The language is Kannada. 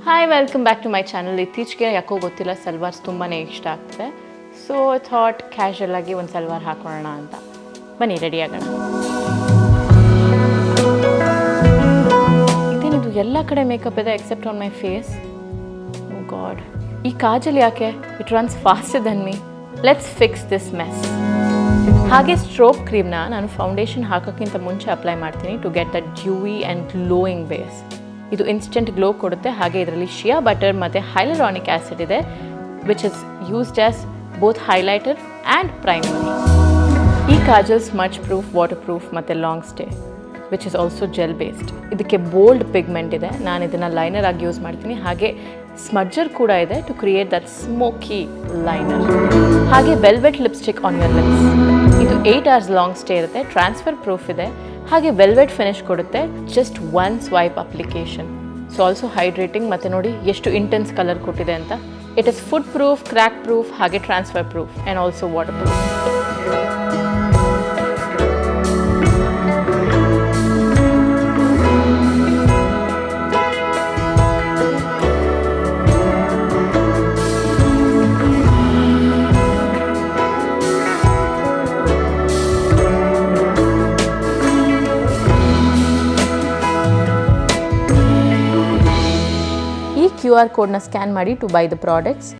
Hi welcome back to my channel. ಇತ್ತೀಚೆಗೆ ಯಾಕೋ ಗೊತ್ತಿಲ್ಲ ಸಲ್ವಾರ್ಸ್ ತುಂಬಾ ಇಷ್ಟ ಆಗ್ತದೆ. ಸೊ ಥಾಟ್ ಕ್ಯಾಶುಯಲ್ ಆಗಿ ಒಂದು ಸಲ್ವಾರ್ ಹಾಕೊಳ್ಳೋಣ ಅಂತ. ಬನ್ನಿ ರೆಡಿ ಆಗೋಣ. ಇದೇನಿದು ಎಲ್ಲ ಕಡೆ ಮೇಕಪ್ ಇದೆ except on my face. Oh god, ಈ ಕಾಜಲ್ ಯಾಕೆ? It runs faster than me. Let's fix this mess. ಹಾಗೆ ಸ್ಟ್ರೋಕ್ ಕ್ರೀಮ್ನ ನಾನು ಫೌಂಡೇಶನ್ ಹಾಕೋಕ್ಕಿಂತ ಮುಂಚೆ ಅಪ್ಲೈ ಮಾಡ್ತೀನಿ to get that dewy and glowing base. ಇದು ಇನ್ಸ್ಟೆಂಟ್ ಗ್ಲೋ ಕೊಡುತ್ತೆ. ಹಾಗೆ ಇದರಲ್ಲಿ ಶಿಯಾ ಬಟರ್ ಮತ್ತು ಹೈಲರಾನಿಕ್ ಆ್ಯಸಿಡ್ ಇದೆ, which is used as both highlighter and primer. ಈ kajal smudge proof, water proof ಮತ್ತು long stay, which is also gel based. ಇದಕ್ಕೆ ಬೋಲ್ಡ್ ಪಿಗ್ಮೆಂಟ್ ಇದೆ. ನಾನು ಇದನ್ನು ಲೈನರ್ ಆಗಿ ಯೂಸ್ ಮಾಡ್ತೀನಿ. ಹಾಗೆ ಸ್ಮಡ್ಜರ್ ಕೂಡ ಇದೆ to create that smoky liner. ಹಾಗೆ velvet lipstick on your lips. ಇದು 8 hours ಲಾಂಗ್ ಸ್ಟೇ ಇರುತ್ತೆ. ಟ್ರಾನ್ಸ್ಫರ್ ಪ್ರೂಫ್ ಇದೆ. ಹಾಗೆ ವೆಲ್ವೆಟ್ ಫಿನಿಶ್ ಕೊಡುತ್ತೆ. Just one swipe application. So also hydrating. ಮತ್ತು ನೋಡಿ ಎಷ್ಟು ಇಂಟೆನ್ಸ್ ಕಲರ್ ಕೊಟ್ಟಿದೆ ಅಂತ. It is food proof, crack proof, ಹಾಗೆ transfer proof and also water proof. QR ಕೋಡ್ನ ಸ್ಕ್ಯಾನ್ ಮಾಡಿ ಟು ಬೈ ದ ಪ್ರಾಡಕ್ಟ್ಸ್.